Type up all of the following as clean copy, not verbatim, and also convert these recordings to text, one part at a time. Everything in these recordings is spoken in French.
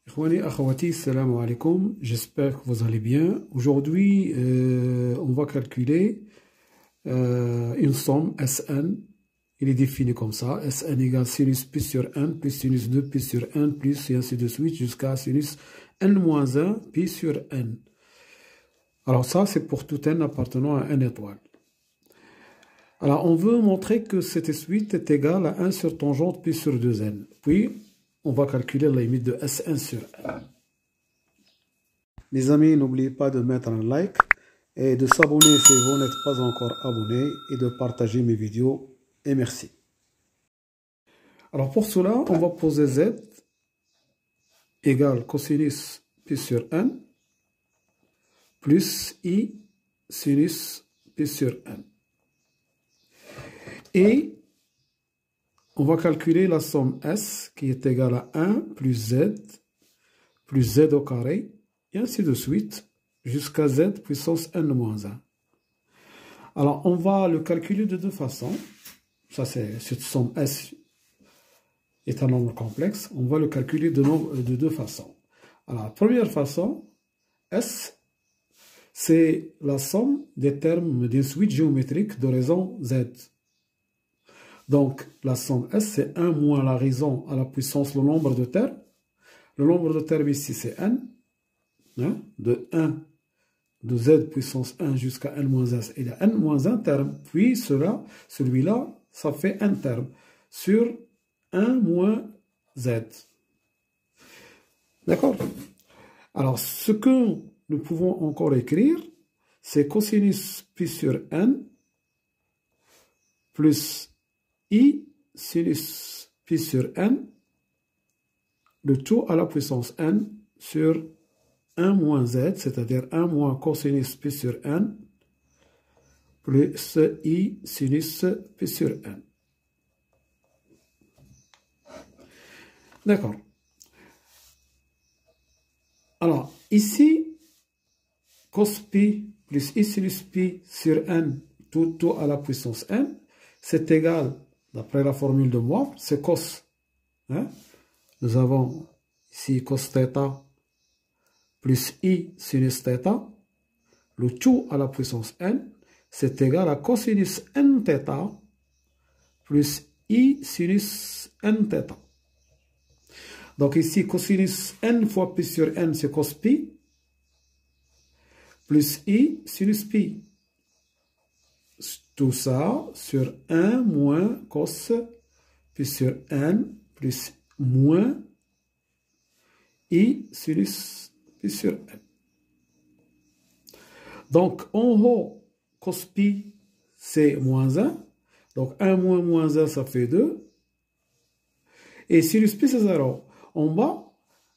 Ikhwani, akhawati, salam alaikum. J'espère que vous allez bien. Aujourd'hui, on va calculer une somme Sn. Il est défini comme ça. Sn égale sinus pi sur n plus sinus 2 pi sur n plus et ainsi de suite jusqu'à sinus n moins 1 pi sur n. Alors ça, c'est pour tout n appartenant à n étoile. Alors, on veut montrer que cette suite est égale à 1 sur tangente pi sur 2n. Puis, on va calculer la limite de Sn sur n. Les amis, n'oubliez pas de mettre un like et de s'abonner si vous n'êtes pas encore abonné et de partager mes vidéos. Et merci. Alors, pour cela, on va poser z égale cosinus pi sur n plus i sinus pi sur n. Et on va calculer la somme S qui est égale à 1 plus z au carré, et ainsi de suite, jusqu'à z puissance n moins 1. Alors, on va le calculer de deux façons. Ça, c'est cette somme S est un nombre complexe. On va le calculer de deux façons. Alors, la première façon, S, c'est la somme des termes d'une suite géométrique de raison Z. Donc, la somme S, c'est 1 moins la raison à la puissance le nombre de termes. Le nombre de termes ici, c'est n. Hein, de 1, de z puissance 1 jusqu'à n moins 1, il y a n moins 1 terme. Puis, celui-là, ça fait n terme sur 1 moins z. D'accord? Alors, ce que nous pouvons encore écrire, c'est cosinus pi sur n plus i sinus pi sur n, le tout à la puissance n sur 1 moins z, c'est-à-dire 1 moins cosinus pi sur n, plus i sinus pi sur n. D'accord. Alors, ici, cos pi plus i sinus pi sur n, tout à la puissance n, c'est égal, d'après la formule de Moivre, c'est cos. Hein? Nous avons ici cos θ plus i sinus θ, le tout à la puissance n, c'est égal à cosinus n θ plus i sinus n θ. Donc ici, cosinus n fois pi sur n, c'est cos pi, plus i sinus pi. Tout ça sur 1 moins cos pi sur n plus moins i sinus pi sur n. Donc, en haut, cos pi, c'est moins 1. Donc, 1 moins moins 1, ça fait 2. Et sinus pi, c'est 0. En bas,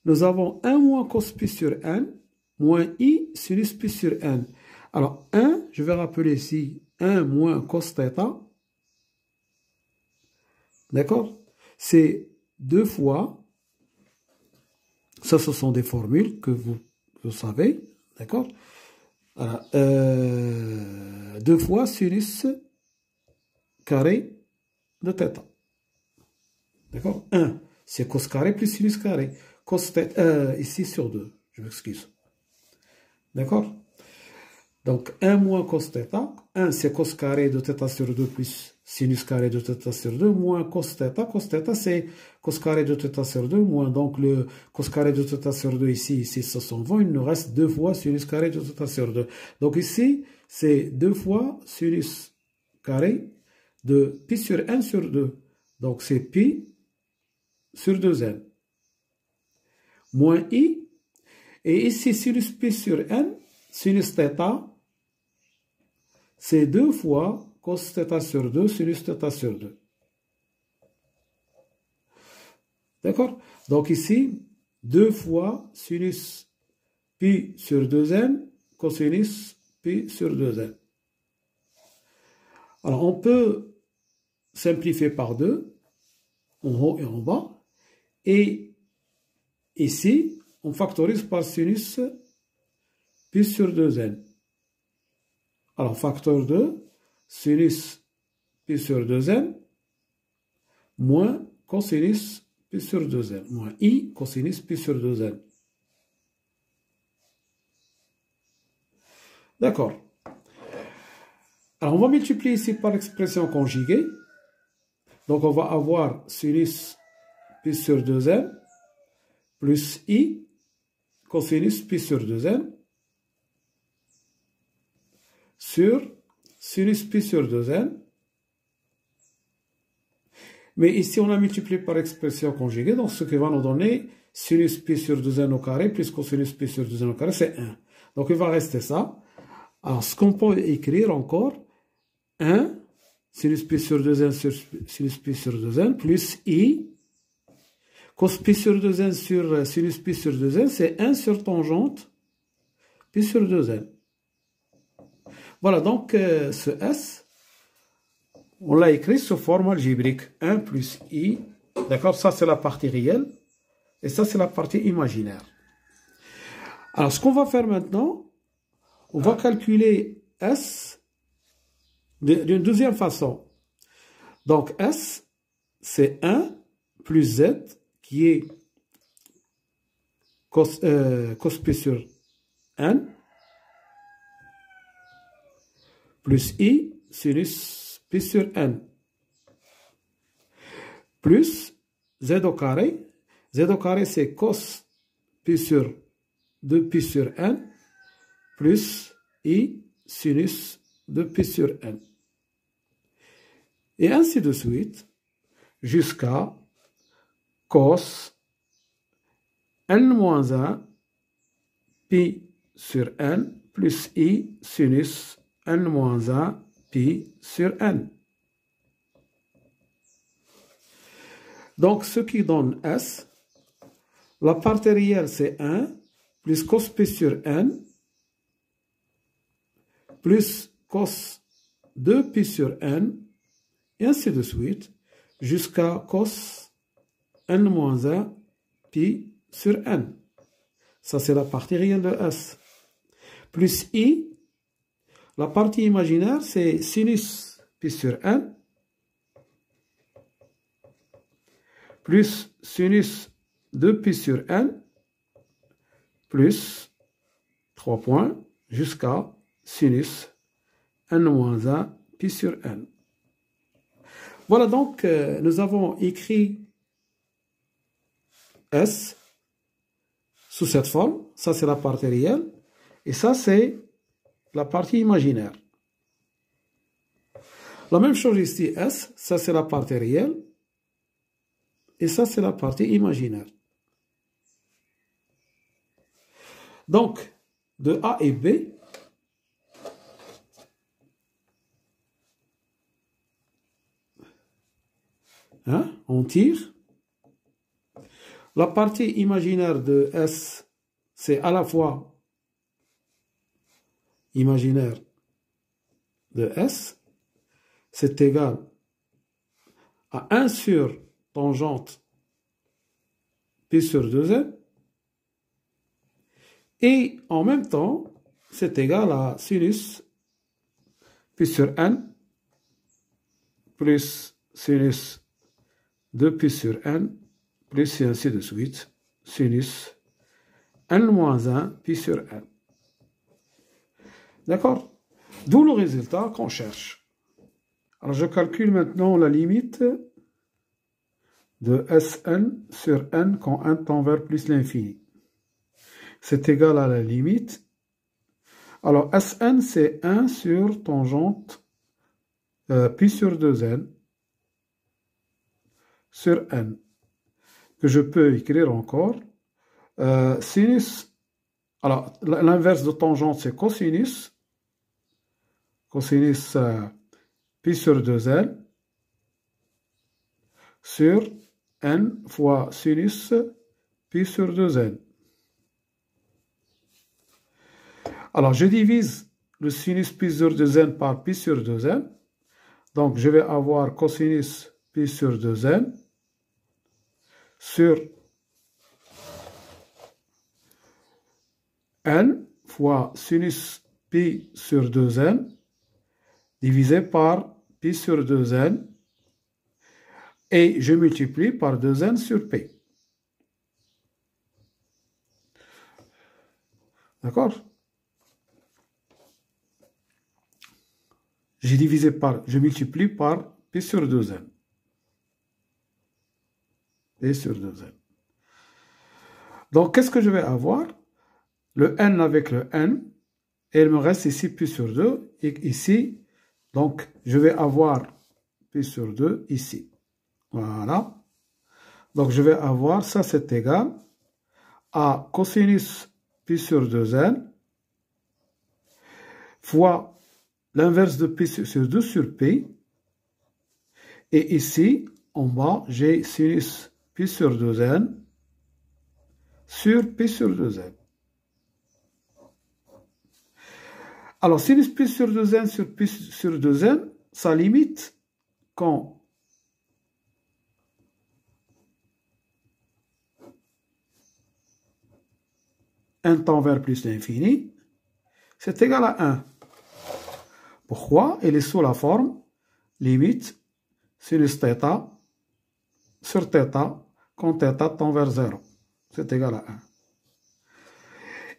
nous avons 1 moins cos pi sur n, moins i sinus pi sur n. Alors, 1, je vais rappeler ici, 1 moins cos θ. D'accord? C'est 2 fois, ça ce sont des formules que vous savez, d'accord? 2 fois sinus carré de θ. D'accord? 1, c'est cos carré plus sinus carré. Cos θ, ici sur 2, je m'excuse. D'accord? Donc, 1 moins cos θ, 1 c'est cos carré de θ sur 2 plus sinus carré de θ sur 2, moins cos θ c'est cos carré de θ sur 2, moins donc le cos carré de θ sur 2 ici ça s'en va, il nous reste 2 fois sinus carré de θ sur 2. Donc ici, c'est 2 fois sinus carré de pi sur n sur 2. Donc c'est pi sur 2n. Moins i, et ici sinus pi sur n, sinus θ, c'est 2 fois cos θ sur 2, sinus θ sur 2. D'accord? Donc ici, 2 fois sinus pi sur 2n, cosinus pi sur 2n. Alors, on peut simplifier par 2, en haut et en bas, et ici, on factorise par sinus pi sur 2n. Alors, facteur 2, sinus pi sur 2n, moins cosinus pi sur 2n, moins i cosinus pi sur 2n. D'accord. Alors, on va multiplier ici par l'expression conjuguée. Donc, on va avoir sinus pi sur 2n plus i cosinus pi sur 2n sur sinus pi sur 2n. Mais ici, on a multiplié par expression conjuguée, donc ce qui va nous donner sinus pi sur 2n au carré plus cosinus pi sur 2n au carré, c'est 1. Donc, il va rester ça. Alors, ce qu'on peut écrire encore, 1 sinus pi sur 2n sur sinus pi sur 2n plus i cos pi sur 2n sur sinus pi sur 2n, c'est 1 sur tangente pi sur 2n. Voilà, donc ce S, on l'a écrit sous forme algébrique. 1 plus i, d'accord, ça c'est la partie réelle, et ça c'est la partie imaginaire. Alors, ce qu'on va faire maintenant, on va calculer S d'une deuxième façon. Donc, S, c'est 1 plus Z, qui est cos pi sur n, plus i sinus pi sur n, plus z au carré. Z au carré, c'est cos pi sur 2pi sur n, plus i sinus de pi sur n. Et ainsi de suite, jusqu'à cos n-1 pi sur n plus i sinus n-1 pi sur n. Donc, ce qui donne S, la partie réelle c'est 1 plus cos pi sur n plus cos 2pi sur n, et ainsi de suite, jusqu'à cos n-1 pi sur n. Ça, c'est la partie réelle de S. Plus i, la partie imaginaire, c'est sinus pi sur n, plus sinus 2pi sur n, plus 3 points, jusqu'à sinus n-1 pi sur n. Voilà, donc, nous avons écrit S sous cette forme. Ça, c'est la partie réelle. Et ça, c'est la partie imaginaire. La même chose ici, S, ça, c'est la partie réelle. Et ça, c'est la partie imaginaire. Donc, de A et B, on tire. La partie imaginaire de S, c'est à la fois imaginaire de S, c'est égal à 1 sur tangente pi sur 2n, et en même temps, c'est égal à sinus pi sur n plus sinus 2pi sur n plus et ainsi de suite, sinus n-1 pi sur n. D'accord? D'où le résultat qu'on cherche. Alors, je calcule maintenant la limite de Sn sur n quand n tend vers plus l'infini. C'est égal à la limite. Alors, Sn, c'est 1 sur tangente pi sur 2n sur n, que je peux écrire encore. Sinus, alors l'inverse de tangente, c'est cosinus. Cosinus pi sur 2n sur n fois sinus pi sur 2n. Alors, je divise le sinus pi sur 2n par pi sur 2n. Donc, je vais avoir cosinus pi sur 2n sur n fois sinus pi sur 2n divisé par pi sur 2n. Et je multiplie par 2n sur P. D'accord? Je multiplie par P sur 2n. P sur 2n. Donc, qu'est-ce que je vais avoir? Le n avec le n. Et il me reste ici P sur 2. Et ici, donc, je vais avoir P sur 2 ici. Voilà. Donc, je vais avoir, ça c'est égal à cosinus P sur 2n fois l'inverse de P sur 2 sur P. Et ici, en bas, j'ai sinus P sur 2n sur P sur 2n. Alors, sinus P sur 2n sur P sur 2n, ça limite quand n tend vers plus l'infini, c'est égal à 1. Pourquoi? Il est sous la forme limite sinus θ sur θ quand θ tend vers 0. C'est égal à 1.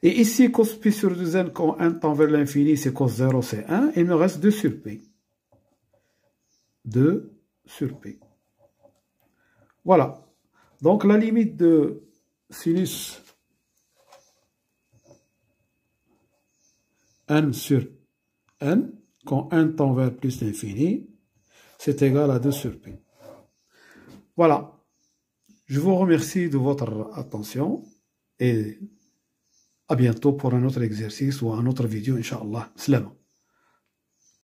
Et ici, cos P sur 2n, quand n tend vers l'infini, c'est cos 0, c'est 1. Il me reste 2 sur P. 2 sur P. Voilà. Donc, la limite de sinus n sur n, quand n tend vers plus l'infini, c'est égal à 2 sur P. Voilà. Je vous remercie de votre attention et à bientôt pour un autre exercice ou un autre vidéo, Inch'Allah. Salam.